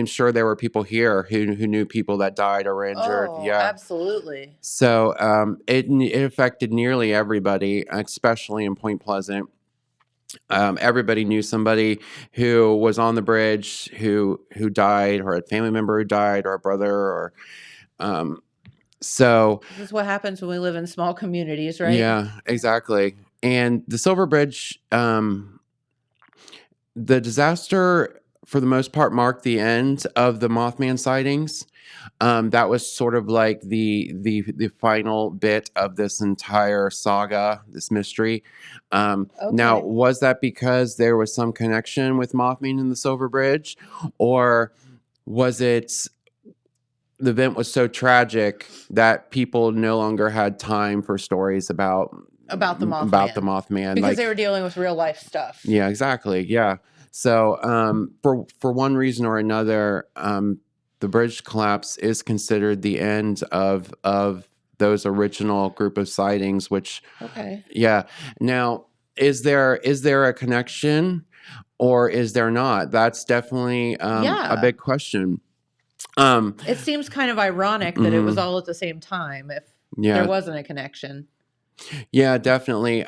sure there were people here who knew people that died or were injured. Oh, yeah, absolutely. So it affected nearly everybody, especially in Point Pleasant. Everybody knew somebody who was on the bridge who died, or a family member who died, or a brother, or so. This is what happens when we live in small communities, right? Yeah, exactly. And the Silver Bridge, the disaster for the most part marked the end of the Mothman sightings. That was sort of like the final bit of this entire saga, this mystery. Now, was that because there was some connection with Mothman and the Silver Bridge, or was it the event was so tragic that people no longer had time for stories about the Mothman? Mothman, Because they were dealing with real life stuff. Yeah, exactly. Yeah. So for one reason or another, the bridge collapse is considered the end of those original group of sightings. Which yeah. Now, is there a connection, or is there not? That's definitely a big question. It seems kind of ironic that it was all at the same time if there wasn't a connection. Yeah, definitely.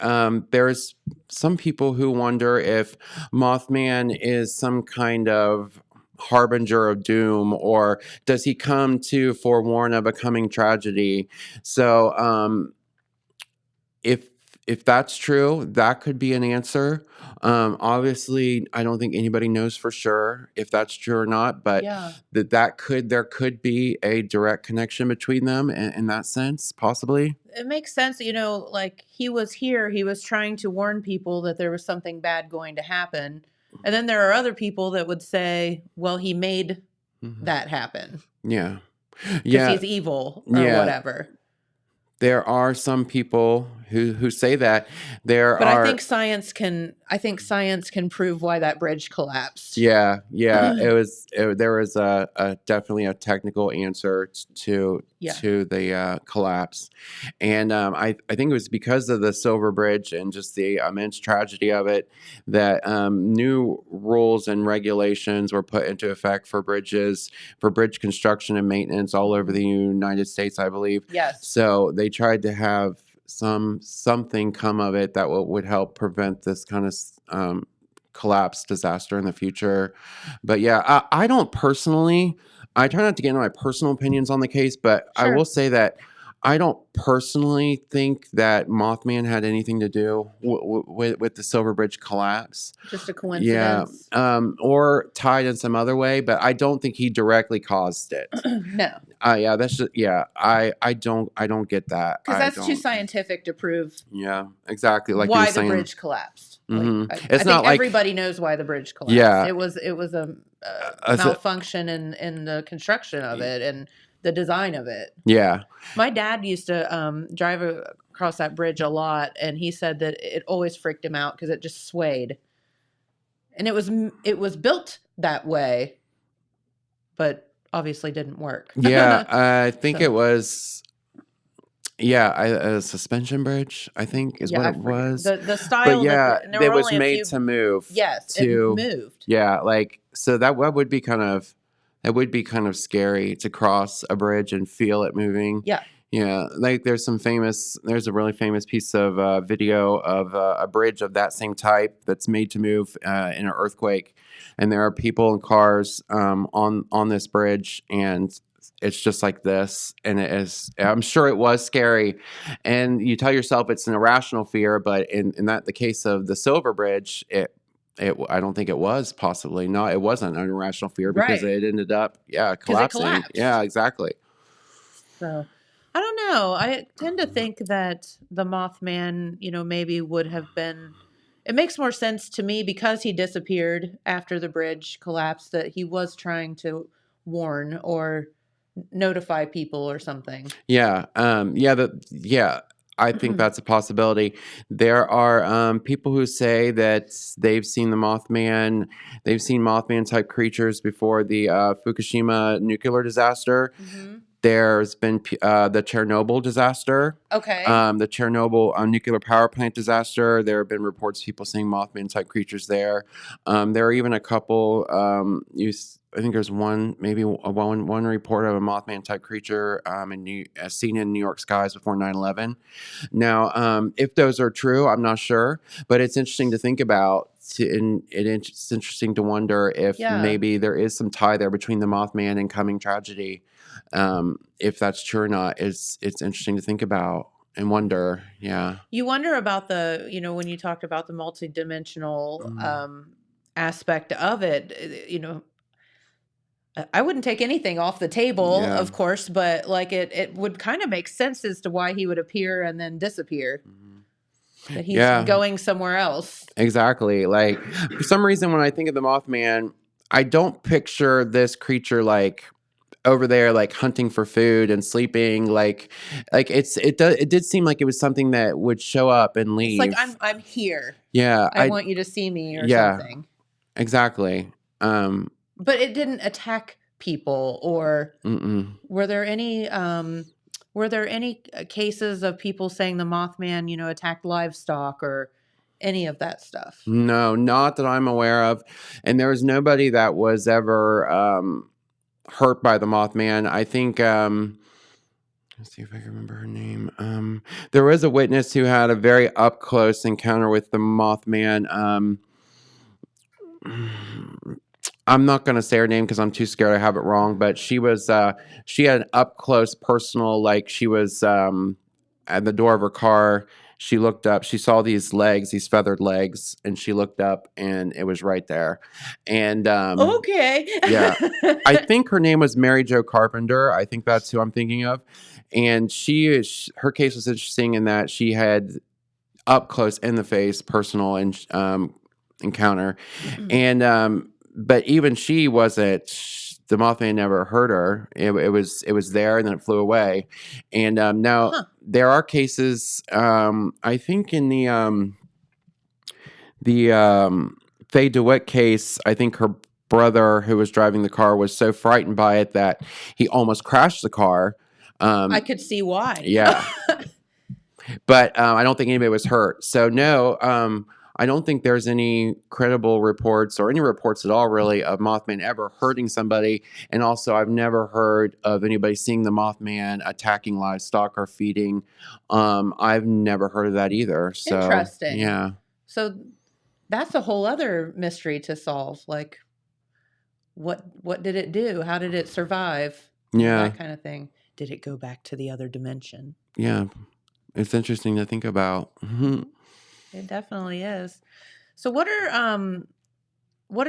There's some people who wonder if Mothman is some kind of harbinger of doom, or does he come to forewarn of a coming tragedy? So, if that's true, that could be an answer. Obviously, I don't think anybody knows for sure if that's true or not, but there could be a direct connection between them in that sense, possibly. It makes sense, like he was here, he was trying to warn people that there was something bad going to happen. And then there are other people that would say, well, he made that happen. Yeah. Because he's evil or whatever. There are some people who say that. I think science can prove why that bridge collapsed. Yeah. There was a definitely a technical answer to the collapse, and I think it was because of the Silver Bridge and just the immense tragedy of it that new rules and regulations were put into effect for bridge construction and maintenance all over the United States, I believe. Yes. So they tried to have something come of it that would help prevent this kind of collapse disaster in the future. But yeah, I don't personally, I try not to get into my personal opinions on the case, but I will say that I don't personally think that Mothman had anything to do with the Silver Bridge collapse. Just a coincidence. Yeah, or tied in some other way, but I don't think he directly caused it. No. Yeah, that's just I don't get that because that's too scientific to prove. Yeah, exactly. Like why the bridge collapsed. Mm-hmm. I think everybody knows why the bridge collapsed. Yeah, it was a malfunction in the construction of it and the design of it. Yeah, my dad used to drive across that bridge a lot, and he said that it always freaked him out because it just swayed, and it was built that way, but obviously didn't work. Yeah, I think it was. Yeah, a suspension bridge, I think, is what it was. The style, but yeah, it was made to move. Yes, it moved. Yeah, like so that would be kind of scary to cross a bridge and feel it moving. Yeah, yeah. Like there's a really famous piece of video of a bridge of that same type that's made to move in an earthquake, and there are people and cars on this bridge, and it's just like this, and it is. I'm sure it was scary, and you tell yourself it's an irrational fear, but in the case of the Silver Bridge, I don't think it was possibly. No, it wasn't an irrational fear because it ended up collapsing. Yeah, exactly. So I don't know. I tend to think that the Mothman, maybe would have been. It makes more sense to me because he disappeared after the bridge collapsed that he was trying to warn or notify people or something. Yeah. I think that's a possibility. There are people who say that they've seen the Mothman. They've seen Mothman type creatures before the Fukushima nuclear disaster. There's been the Chernobyl disaster. Okay. The Chernobyl nuclear power plant disaster. There have been reports of people seeing Mothman type creatures there. There are even a couple. I think there's one report of a Mothman type creature seen in New York skies before 9/11. Now, if those are true, I'm not sure, but it's interesting to think about. It's interesting to wonder if maybe there is some tie there between the Mothman and coming tragedy. If that's true or not, it's interesting to think about and wonder. Yeah. You wonder about when you talked about the multidimensional aspect of it, I wouldn't take anything off the table, of course, but like it would kind of make sense as to why he would appear and then disappear. That he's going somewhere else. Exactly. Like for some reason, when I think of the Mothman, I don't picture this creature like over there, like hunting for food and sleeping. Like it did seem like it was something that would show up and leave. It's like I'm here. Yeah, I want you to see me or something. Exactly. But it didn't attack people, or were there any cases of people saying the Mothman, attacked livestock or any of that stuff? No, not that I'm aware of. And there was nobody that was ever hurt by the Mothman. I think let's see if I can remember her name. There was a witness who had a very up close encounter with the Mothman. I'm not going to say her name because I'm too scared to have it wrong, but she had an up close personal, like she was at the door of her car. She looked up, she saw these feathered legs, and she looked up and it was right there. And okay. Yeah. I think her name was Mary Jo Carpenter. I think that's who I'm thinking of. And her case was interesting in that she had up close in the face personal encounter. And but even she wasn't. The Mothman never hurt her. It was there, and then it flew away. And now there are cases. I think in the Faye DeWitt case, I think her brother, who was driving the car, was so frightened by it that he almost crashed the car. I could see why. Yeah, but I don't think anybody was hurt. So no. I don't think there's any credible reports or any reports at all, really, of Mothman ever hurting somebody. And also, I've never heard of anybody seeing the Mothman attacking livestock or feeding. I've never heard of that either. So, interesting. Yeah. So that's a whole other mystery to solve. Like, what did it do? How did it survive? Yeah. That kind of thing. Did it go back to the other dimension? Yeah. It's interesting to think about. It definitely is. So what are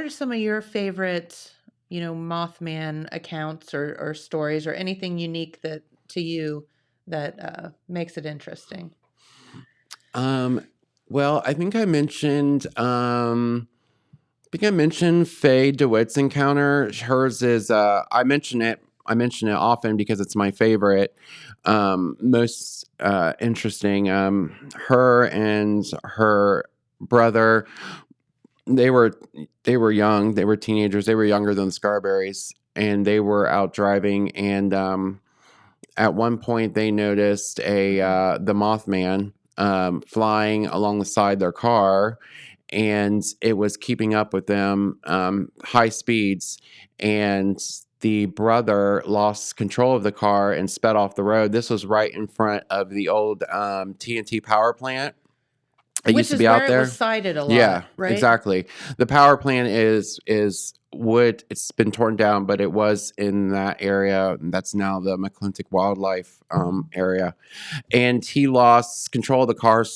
some of your favorite, Mothman accounts or stories or anything unique that to you that makes it interesting? Well, I think I mentioned Faye DeWitt's encounter. Hers is I mention it often because it's my favorite. Most interesting. Her and her brother, they were young. They were teenagers. They were younger than the Scarberries, and they were out driving. And at one point, they noticed the Mothman flying along the side of their car, and it was keeping up with them, high speeds, and the brother lost control of the car and sped off the road. This was right in front of the old TNT power plant. It used to be out there. It was sited a lot. Yeah, right? Exactly. The power plant is wood. It's been torn down, but it was in that area. That's now the McClintock Wildlife area. And he lost control of the car,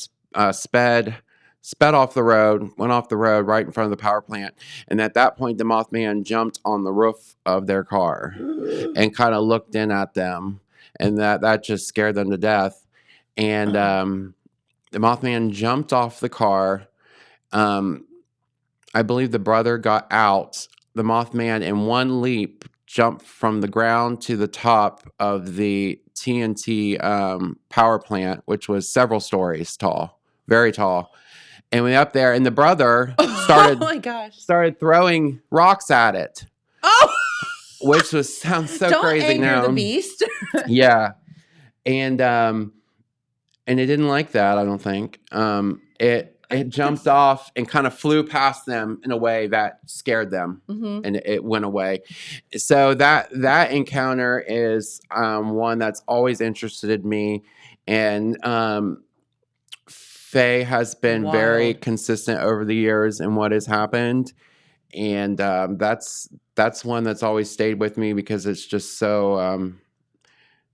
sped off the road, went off the road right in front of the power plant. And at that point, the Mothman jumped on the roof of their car and kind of looked in at them. And that just scared them to death. And the Mothman jumped off the car. I believe the brother got out. The Mothman, in one leap, jumped from the ground to the top of the TNT power plant, which was several stories tall, very tall. And went up there, and the brother started throwing rocks at it. Oh! which sounds so Don't crazy anger now. the beast. Yeah. And it didn't like that, I don't think. It jumped off and kind of flew past them in a way that scared them, and it went away. So that encounter is one that's always interested me, and Faye has been very consistent over the years in what has happened, and that's one that's always stayed with me because it's just so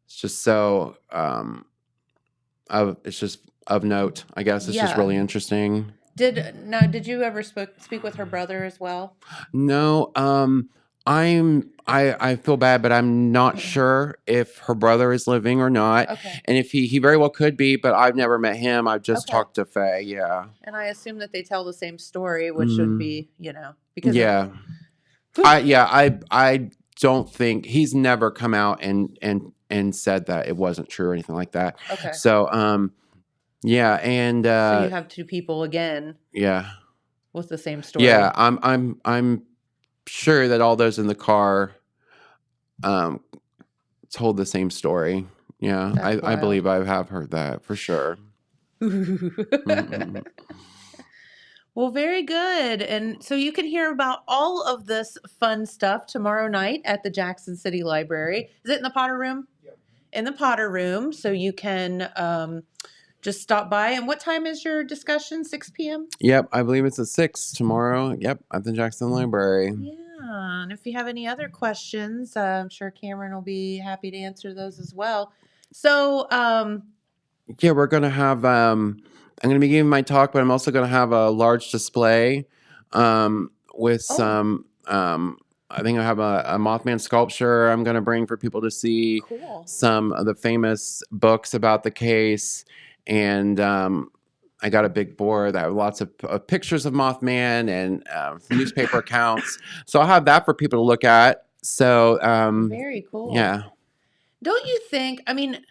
it's just of note. I guess it's just really interesting. Did you ever speak with her brother as well? No, I feel bad, but I'm not sure if her brother is living or not. Okay. And if he very well could be, but I've never met him. I've just talked to Faye. Yeah. And I assume that they tell the same story, which would be, because I don't think he's never come out and said that it wasn't true or anything like that. Okay. So yeah, and so you have two people again. Yeah. With the same story. Yeah, I'm sure that all those in the car told the same story. Yeah, I believe I have heard that for sure. Well, very good. And so you can hear about all of this fun stuff tomorrow night at the Jackson City Library. Is it in the Potter Room? Yep. In the Potter Room. So you can just stop by. And what time is your discussion? 6 p.m.? Yep, I believe it's at 6 tomorrow. Yep, at the Jackson Library. Yeah, and if you have any other questions, I'm sure Cameron will be happy to answer those as well. So, yeah, we're going to have, I'm going to be giving my talk, but I'm also going to have a large display with some, I think I have a Mothman sculpture I'm going to bring for people to see. Cool. Some of the famous books about the case. And I got a big board that have lots of pictures of Mothman and newspaper accounts. So I'll have that for people to look at. So very cool. Yeah. Don't you think, I mean,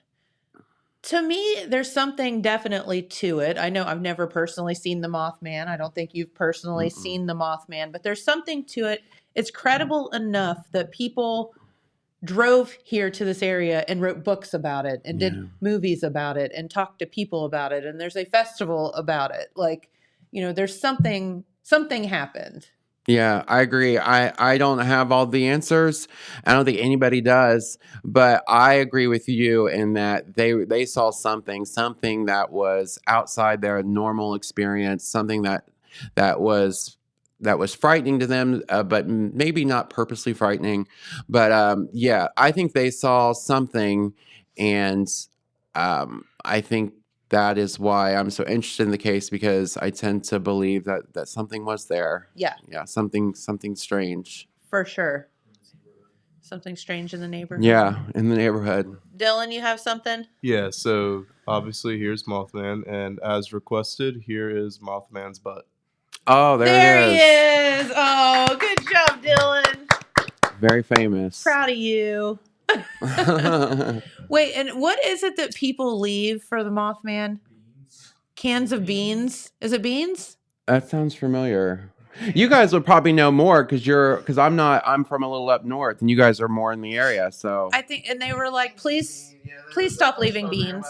to me, there's something definitely to it. I know I've never personally seen the Mothman. I don't think you've personally seen the Mothman, but there's something to it. It's credible enough that people drove here to this area and wrote books about it and did movies about it and talked to people about it. And there's a festival about it. Like, there's something happened. Yeah, I agree. I don't have all the answers. I don't think anybody does, but I agree with you in that they saw something that was outside their normal experience, something that was frightening to them, but maybe not purposely frightening. But yeah, I think they saw something, and I think that is why I'm so interested in the case, because I tend to believe that something was there. Yeah. Yeah, something strange. For sure. Something strange in the neighborhood. Yeah, in the neighborhood. Dylan, you have something? Yeah, so obviously here's Mothman, and as requested, here is Mothman's butt. Oh, there he is. Oh, good job, Dylan. Very famous. Proud of you. Wait, and what is it that people leave for the Mothman? Beans. Cans of beans. Is it beans? That sounds familiar. You guys would probably know more because I'm from a little up north, and you guys are more in the area. So I think, and they were like, please stop leaving beans.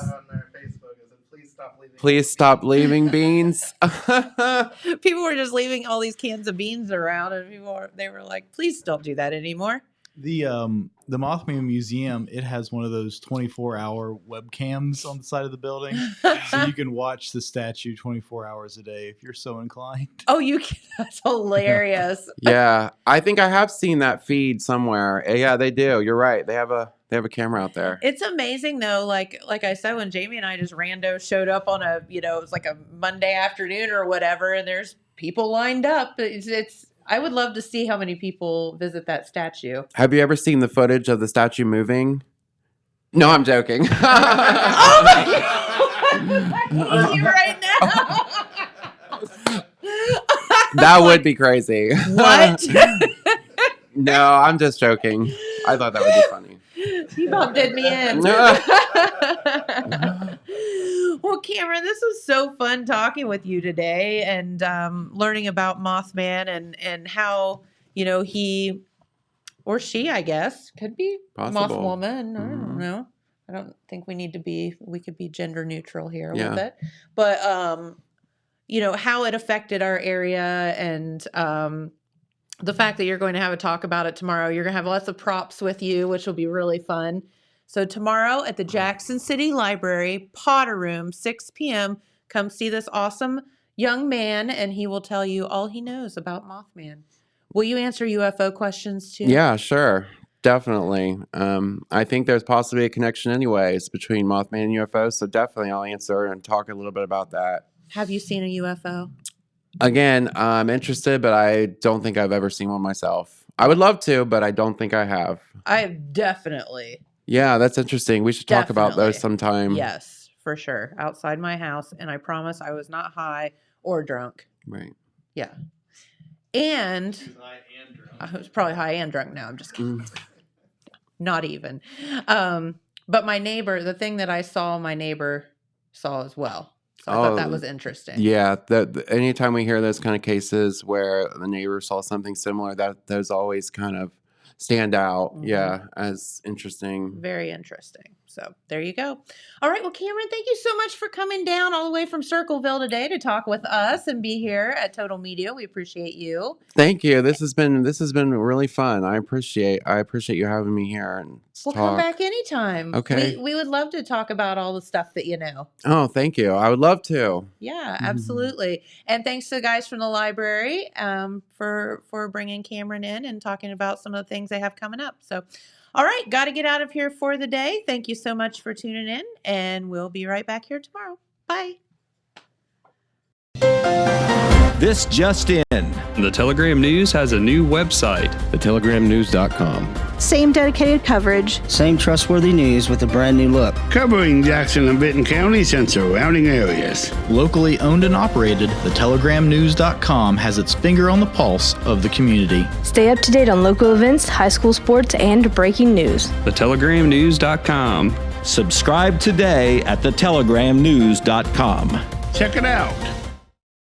Please stop leaving beans. People were just leaving all these cans of beans around, and they were like, please don't do that anymore. The Mothman Museum, it has one of those 24-hour webcams on the side of the building, so you can watch the statue 24 hours a day if you're so inclined. Oh, you can? That's hilarious. Yeah, I think I have seen that feed somewhere. Yeah, they do. You're right. They have a camera out there. It's amazing though. Like I said, when Jamie and I just rando showed up on it was like a Monday afternoon or whatever, and there's people lined up. It's I would love to see how many people visit that statue. Have you ever seen the footage of the statue moving? No, I'm joking. Oh my God! You right now. That would be crazy. What? No, I'm just joking. I thought that would be funny. You about did me in. Well, Cameron, this was so fun talking with you today and learning about Mothman and how, he or she, I guess, could be Possible. moth woman. I don't know. I don't think we could be gender neutral here with it. But, how it affected our area and the fact that you're going to have a talk about it tomorrow. You're going to have lots of props with you, which will be really fun. So tomorrow at the Jackson City Library, Potter Room, 6 p.m., come see this awesome young man, and he will tell you all he knows about Mothman. Will you answer UFO questions too? Yeah, sure. Definitely. I think there's possibly a connection anyways between Mothman and UFOs. So definitely I'll answer and talk a little bit about that. Have you seen a UFO? Again, I'm interested, but I don't think I've ever seen one myself. I would love to, but I don't think I have. I have definitely. Yeah, that's interesting. We should talk about those sometime. Yes, for sure. Outside my house. And I promise I was not high or drunk. Right. Yeah. And I was probably high and drunk now. I'm just kidding. Not even. But my neighbor, the thing that I saw, my neighbor saw as well. So I thought that was interesting. Yeah. Anytime we hear those kind of cases where the neighbor saw something similar, those always kind of stand out. Yeah. As interesting. Very interesting. So there you go. All right. Well, Cameron, thank you so much for coming down all the way from Circleville today to talk with us and be here at Total Media. We appreciate you. Thank you. This has been really fun. I appreciate you having me here and come back anytime. Okay. We would love to talk about all the stuff that you know. Oh, thank you. I would love to. Yeah, absolutely. And thanks to the guys from the library for bringing Cameron in and talking about some of the things they have coming up. So, all right, got to get out of here for the day. Thank you so much for tuning in, and we'll be right back here tomorrow. Bye. This just in. The Telegram News has a new website. thetelegramnews.com. Same dedicated coverage. Same trustworthy news with a brand new look. Covering Jackson and Benton counties and surrounding areas. Locally owned and operated, thetelegramnews.com has its finger on the pulse of the community. Stay up to date on local events, high school sports, and breaking news. thetelegramnews.com. Subscribe today at thetelegramnews.com. Check it out.